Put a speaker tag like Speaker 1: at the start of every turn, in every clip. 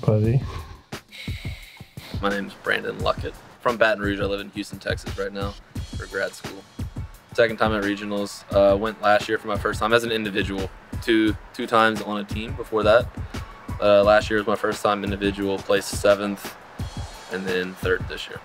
Speaker 1: Quasi.
Speaker 2: My name's Brandon Luckett. From Baton Rouge. I live in Houston, Texas right now for grad school. Second time at regionals. Went last year for my first time as an individual. Two times on a team before that. Last year was my first time individual, placed 7th, and then 3rd this year.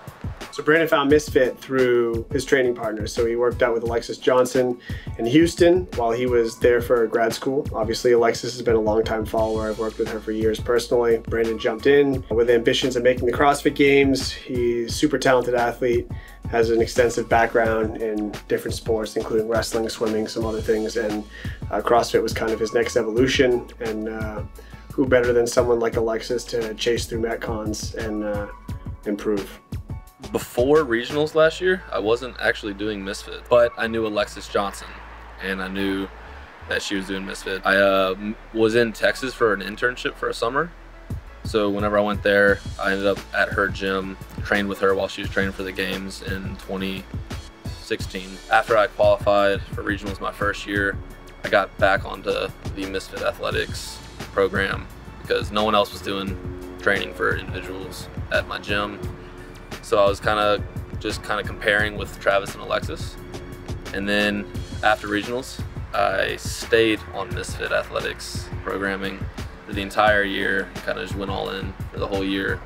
Speaker 3: So Brandon found Misfit through his training partners. So he worked out with Alexis Johnson in Houston while he was there for grad school. Obviously, Alexis has been a longtime follower. I've worked with her for years personally. Brandon jumped in with ambitions of making the CrossFit Games. He's a super talented athlete, has an extensive background in different sports, including wrestling, swimming, some other things. And CrossFit was kind of his next evolution. And who better than someone like Alexis to chase through Metcons and improve.
Speaker 2: Before regionals last year, I wasn't actually doing Misfit, but I knew Alexis Johnson, and I knew that she was doing Misfit. I was in Texas for an internship for a summer, so whenever I went there, I ended up at her gym, trained with her while she was training for the games in 2016. After I qualified for regionals my first year, I got back onto the Misfit athletics program because no one else was doing training for individuals at my gym. So I was just comparing with Travis and Alexis. And then after regionals, I stayed on Misfit athletics programming for the entire year, kind of just went all in for the whole year,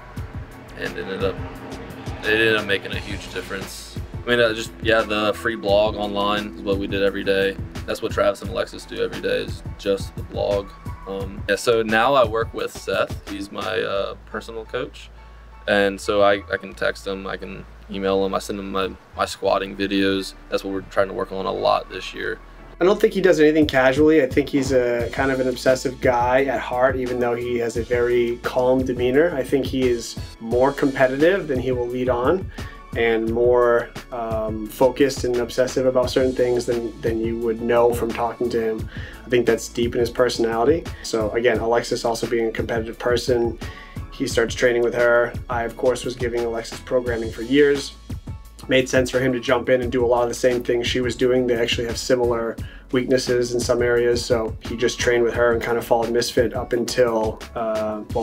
Speaker 2: and it ended up making a huge difference. I mean, the free blog online is what we did every day. That's what Travis and Alexis do every day, is just the blog. So now I work with Seth. He's my personal coach. And so I can text him, I can email him, I send him my squatting videos. That's what we're trying to work on a lot this year.
Speaker 3: I don't think he does anything casually. I think he's a kind of an obsessive guy at heart, even though he has a very calm demeanor. I think he is more competitive than he will lead on, and more focused and obsessive about certain things than you would know from talking to him. I think that's deep in his personality. So again, Alexis also being a competitive person, he starts training with her. I, of course, was giving Alexis programming for years. Made sense for him to jump in and do a lot of the same things she was doing. They actually have similar weaknesses in some areas, so he just trained with her and kind of followed Misfit up until,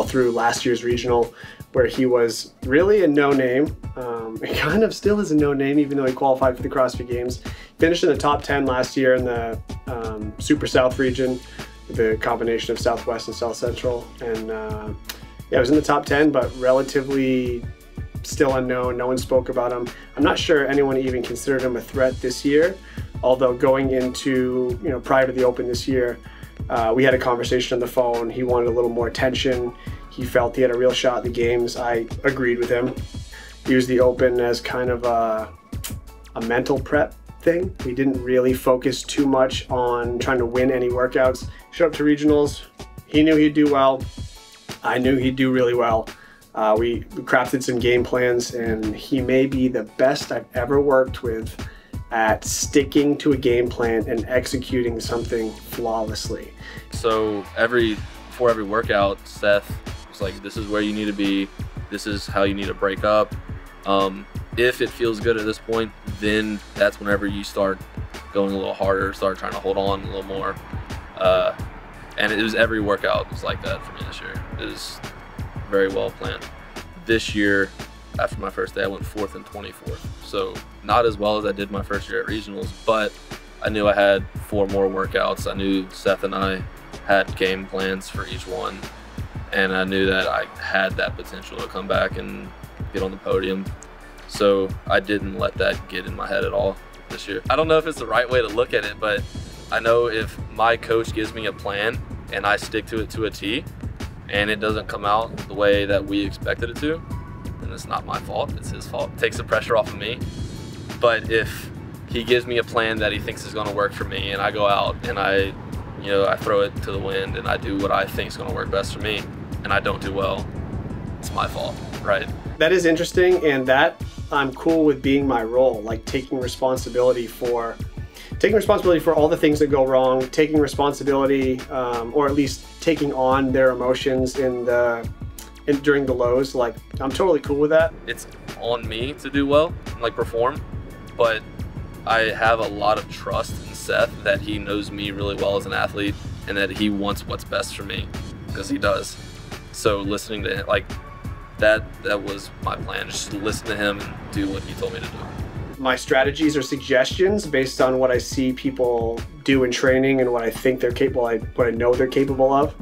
Speaker 3: through last year's regional, where he was really a no-name. He kind of still is a no-name, even though he qualified for the CrossFit Games. Finished in the top 10 last year in the Super South region, the combination of Southwest and South Central. And yeah, I was in the top 10, but relatively still unknown. No one spoke about him. I'm not sure anyone even considered him a threat this year, although going into, prior to the Open this year, we had a conversation on the phone. He wanted a little more attention. He felt he had a real shot at the games. I agreed with him. He used the Open as kind of a mental prep thing. We didn't really focus too much on trying to win any workouts. Showed up to regionals. He knew he'd do well. I knew he'd do really well. We crafted some game plans, and he may be the best I've ever worked with at sticking to a game plan and executing something flawlessly.
Speaker 2: So before every workout, Seth was like, this is where you need to be, this is how you need to break up. If it feels good at this point, then that's whenever you start going a little harder, start trying to hold on a little more. And it was every workout was like that for me this year. It was very well planned. This year, after my first day, I went 4th and 24th. So not as well as I did my first year at regionals, but I knew I had 4 more workouts. I knew Seth and I had game plans for each one, and I knew that I had that potential to come back and get on the podium. So I didn't let that get in my head at all this year. I don't know if it's the right way to look at it, but I know if my coach gives me a plan and I stick to it to a T, and it doesn't come out the way that we expected it to, then it's not my fault, it's his fault. It takes the pressure off of me. But if he gives me a plan that he thinks is gonna work for me, and I go out and I throw it to the wind and I do what I think is gonna work best for me, and I don't do well, it's my fault, right?
Speaker 3: That is interesting, and that I'm cool with being my role, like taking responsibility for all the things that go wrong, taking responsibility, or at least taking on their emotions during the lows. Like, I'm totally cool with that.
Speaker 2: It's on me to do well, like perform, but I have a lot of trust in Seth that he knows me really well as an athlete and that he wants what's best for me, because he does. So listening to him, like that was my plan. Just listen to him and do what he told me to do.
Speaker 3: My strategies or suggestions based on what I see people do in training and what I think they're capable, what I know they're capable of.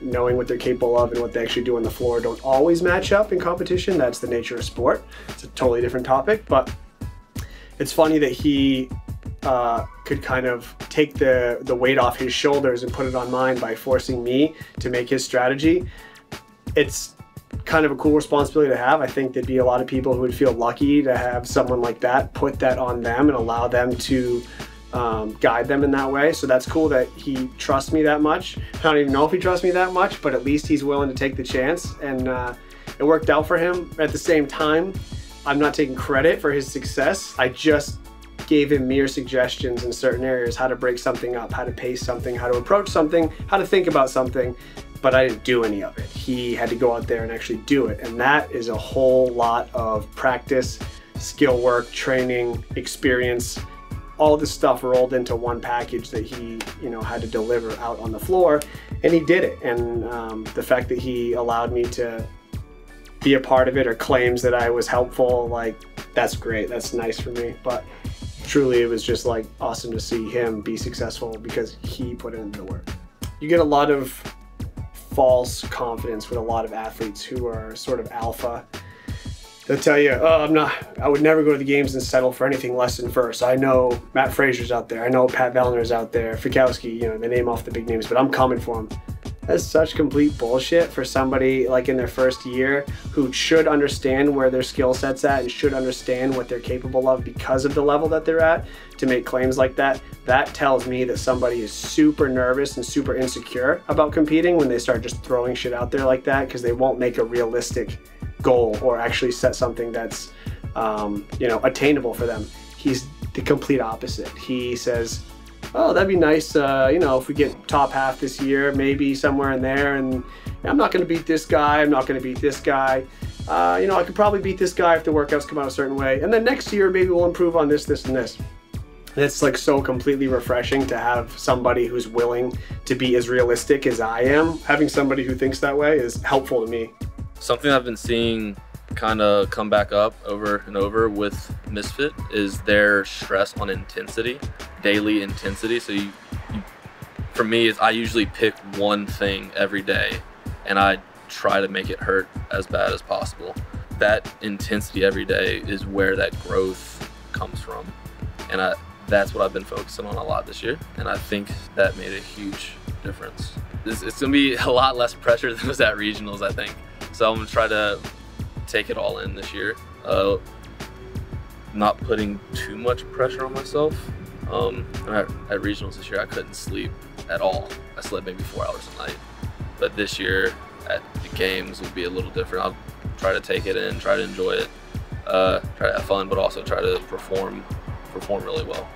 Speaker 3: Knowing what they're capable of and what they actually do on the floor don't always match up in competition. That's the nature of sport. It's a totally different topic, but it's funny that he could kind of take the weight off his shoulders and put it on mine by forcing me to make his strategy. It's kind of a cool responsibility to have. I think there'd be a lot of people who would feel lucky to have someone like that put that on them and allow them to guide them in that way. So that's cool that he trusts me that much. I don't even know if he trusts me that much, but at least he's willing to take the chance, and it worked out for him. At the same time, I'm not taking credit for his success. I just gave him mere suggestions in certain areas, how to break something up, how to pace something, how to approach something, how to think about something, but I didn't do any of it. He had to go out there and actually do it, and that is a whole lot of practice, skill work, training, experience, all this stuff rolled into one package that he, had to deliver out on the floor, and he did it. And the fact that he allowed me to be a part of it, or claims that I was helpful, like, that's great. That's nice for me. But truly, it was just like awesome to see him be successful because he put in the work. You get a lot of false confidence with a lot of athletes who are sort of alpha. They'll tell you, oh, I would never go to the games and settle for anything less than first. I know Matt Frazier's out there. I know Pat Vellner's out there. Fikowski, they name off the big names, but I'm coming for them. That's such complete bullshit for somebody like in their first year who should understand where their skill set's at and should understand what they're capable of because of the level that they're at, to make claims like that. That tells me that somebody is super nervous and super insecure about competing when they start just throwing shit out there like that, because they won't make a realistic goal or actually set something that's attainable for them. He's the complete opposite. He says, oh, that'd be nice, if we get top half this year, maybe somewhere in there, and I'm not going to beat this guy, I'm not going to beat this guy. I could probably beat this guy if the workouts come out a certain way, and then next year maybe we'll improve on this, this, and this. And it's like so completely refreshing to have somebody who's willing to be as realistic as I am. Having somebody who thinks that way is helpful to me.
Speaker 2: Something I've been seeing kind of come back up over and over with Misfit is their stress on intensity, daily intensity. So for me, I usually pick one thing every day and I try to make it hurt as bad as possible. That intensity every day is where that growth comes from. And that's what I've been focusing on a lot this year. And I think that made a huge difference. It's gonna be a lot less pressure than was at regionals, I think. So I'm gonna try to take it all in this year. Not putting too much pressure on myself. At regionals this year, I couldn't sleep at all. I slept maybe 4 hours a night. But this year at the games will be a little different. I'll try to take it in, try to enjoy it, try to have fun, but also try to perform really well.